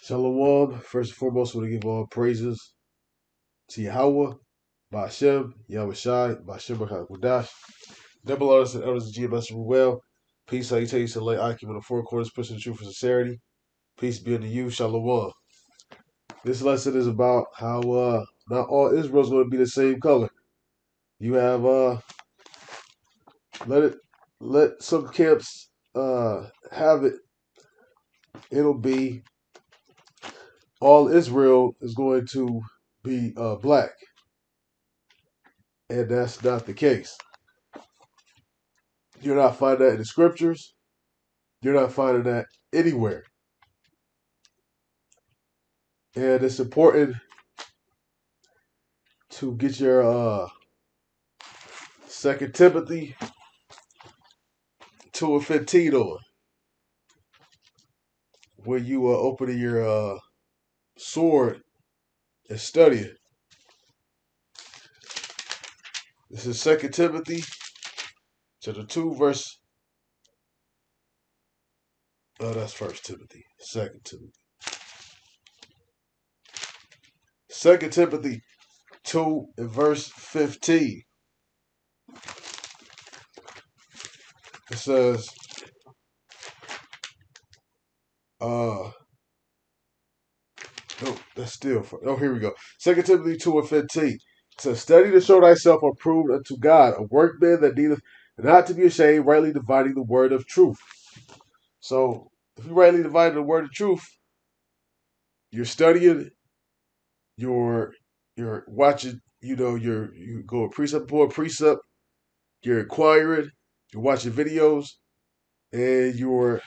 Shalom. First and foremost, we want to give all praises to Yahweh, Ba'ashem, Yahweh Shai, Ba'ashem B'Chadash. Double honors and elders of GMS well. Peace, salutations, and lay Akim in the four corners, pushing the truth for sincerity. Peace be unto you. Shalom. This lesson is about how not all Israel's going to be the same color. You have let some camps have it. It'll be all Israel is going to be black, and that's not the case. You're not finding that in the scriptures. You're not finding that anywhere. And it's important to get your Second Timothy 2:15 on when you opening your sword and studying. This is Second Timothy chapter 2 verse. Oh, that's First Timothy. Second Timothy. Second Timothy 2 and verse 15. It says, no, that's still for, oh, here we go. Second Timothy 2 and 15. It says, study to show thyself approved unto God, a workman that needeth not to be ashamed, rightly dividing the word of truth. So, if you rightly divide the word of truth, you're studying, you're watching, you go precept upon precept, you're inquiring, you're watching videos, and you're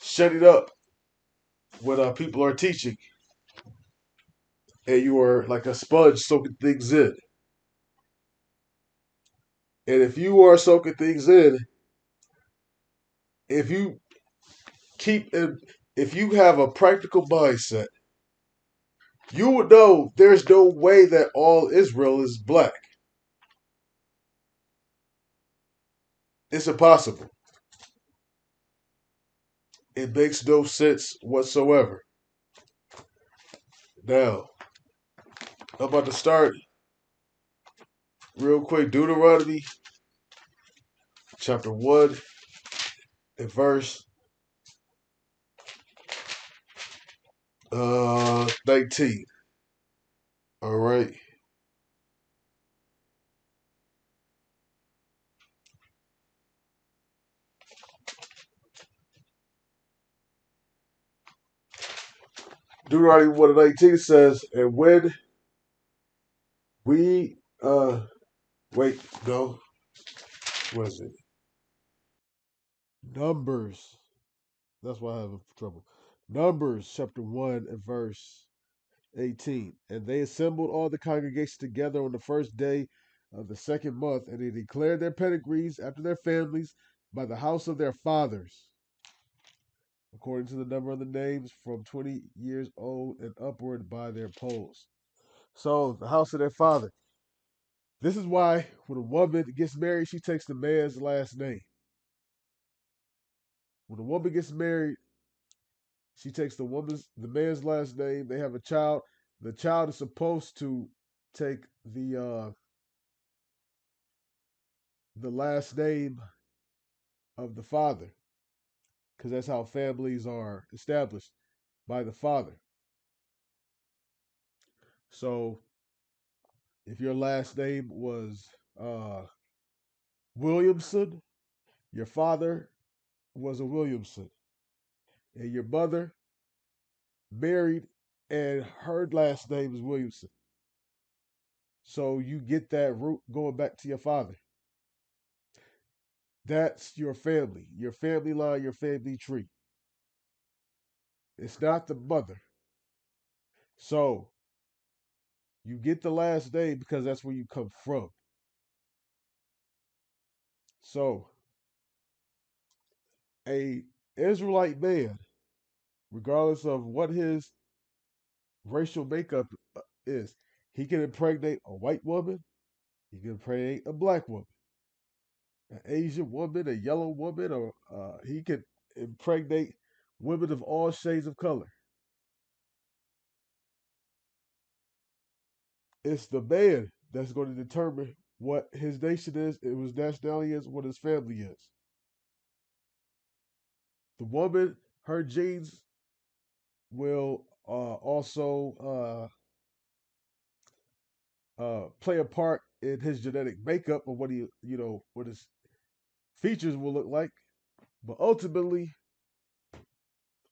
shutting up when people are teaching, and you are like a sponge soaking things in. And if you are soaking things in, if you keep if you have a practical mindset, you would know there's no way that all Israel is black. It's impossible. It makes no sense whatsoever. Now, I'm about to start real quick. Deuteronomy chapter 1 and verse 19. All right. Deuteronomy 1 and 19 says, and when we wait, no, what is it? Numbers. That's why I have trouble. Numbers chapter 1 and verse 18. And they assembled all the congregation together on the first day of the second month, and they declared their pedigrees after their families by the house of their fathers, according to the number of the names from 20 years old and upward by their polls. So, the house of their father. This is why when a woman gets married, she takes the man's last name. When a woman gets married, she takes the man's last name. They have a child. The child is supposed to take the last name of the father, because that's how families are established, by the father. So if your last name was Williamson, your father was a Williamson, and your mother married, and her last name is Williamson. So you get that root going back to your father. That's your family line, your family tree. It's not the mother. So you get the last name because that's where you come from. So a Israelite man, regardless of what his racial makeup is, he can impregnate a white woman, he can impregnate a black woman, an Asian woman, a yellow woman, or he can impregnate women of all shades of color. It's the man that's going to determine what his nation is, what his nationality is, what his family is. The woman, her genes will also play a part in his genetic makeup of what what his features will look like. But ultimately,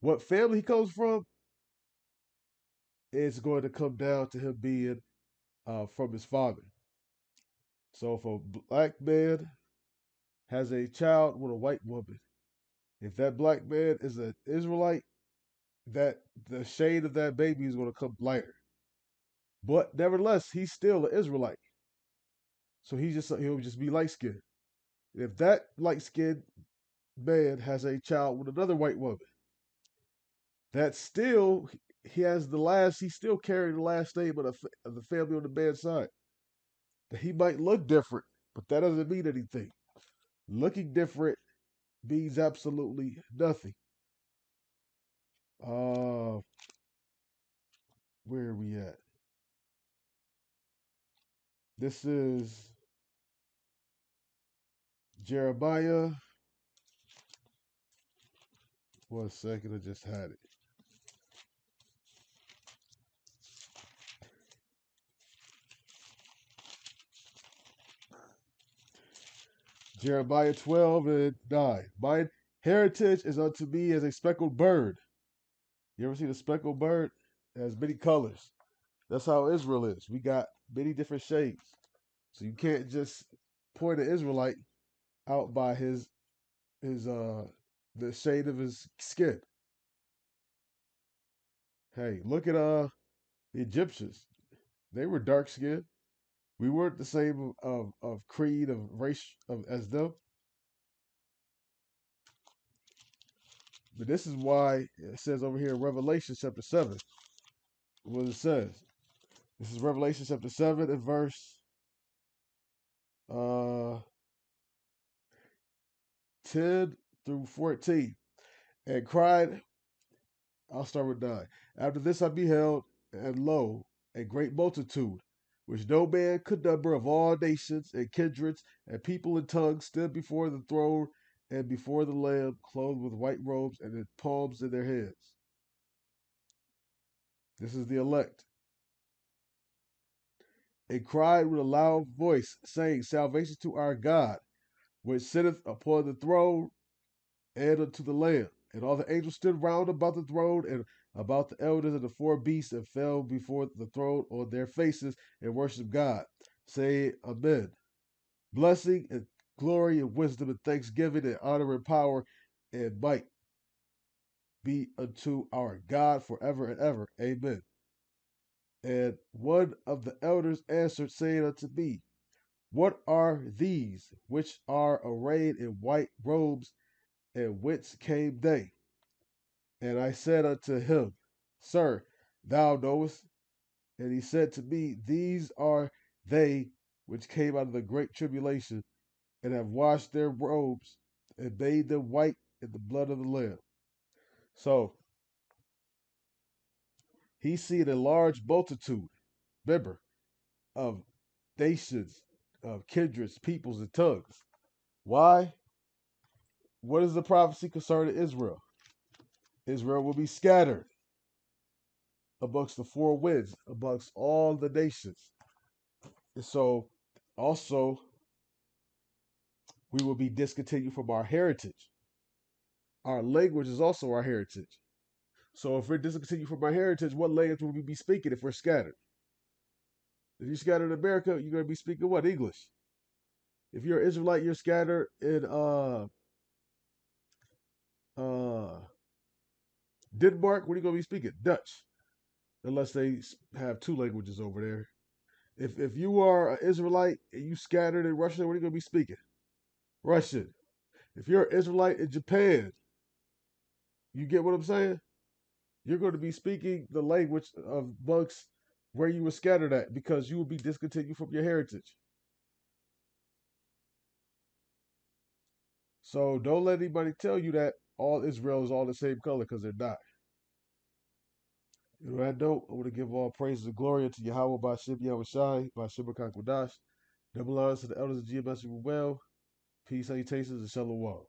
what family he comes from is going to come down to him being from his father. So if a black man has a child with a white woman, if that black man is an Israelite, that the shade of that baby is going to come lighter. But nevertheless, he's still an Israelite. So he'll just be light skinned. If that light skinned man has a child with another white woman, that still he has the last. He's still carrying the last name of the family on the man's side. That he might look different, but that doesn't mean anything. Looking different means absolutely nothing. Uh, where are we at? This is Jeremiah. One second, I just had it. Jeremiah 12 and 9. My heritage is unto me as a speckled bird. You ever seen a speckled bird? It has many colors. That's how Israel is. We got many different shades. So you can't just point an Israelite out by his the shade of his skin. Hey, look at the Egyptians. They were dark skinned. We weren't the same of creed of race as them. But this is why it says over here in Revelation chapter 7, what it says. This is Revelation chapter 7 and verse uh 10 through 14. And cried, I'll start with 9. After this I beheld, and lo, a great multitude, which no man could number, of all nations and kindreds and people and tongues, stood before the throne and before the Lamb, clothed with white robes and with palms in their hands. This is the elect. And cried with a loud voice, saying, Salvation to our God, which sitteth upon the throne and unto the Lamb. And all the angels stood round about the throne and about the elders and the four beasts, and fell before the throne on their faces and worshiped God, saying, Amen. Blessing and glory and wisdom and thanksgiving and honor and power and might be unto our God forever and ever. Amen. And one of the elders answered, saying unto me, What are these which are arrayed in white robes, and whence came they? And I said unto him, Sir, thou knowest. And he said to me, These are they which came out of the great tribulation, and have washed their robes, and made them white in the blood of the Lamb. So he's seen a large multitude, remember, of nations, of kindreds, peoples, and tongues. Why? What is the prophecy concerning Israel? Israel will be scattered amongst the four winds, amongst all the nations. And so also we will be discontinued from our heritage. Our language is also our heritage. So if we're discontinued from our heritage, what language will we be speaking if we're scattered? If you're scattered in America, you're going to be speaking what? English. If you're an Israelite, you're scattered in uh Denmark, what are you going to be speaking? Dutch, unless they have two languages over there. If you are an Israelite and you scattered in Russia, what are you going to be speaking? Russian. If you're an Israelite in Japan, you get what I'm saying? You're going to be speaking the language of bugs where you were scattered at, because you will be discontinued from your heritage. So don't let anybody tell you that all Israel is all the same color, because they're not. You know, I don't. I want to give all praises and glory unto Yahweh by Shib Yahushai, by Shibba Kakwadash. Double honors to the elders of GMS well. Peace, salutations, and shalom.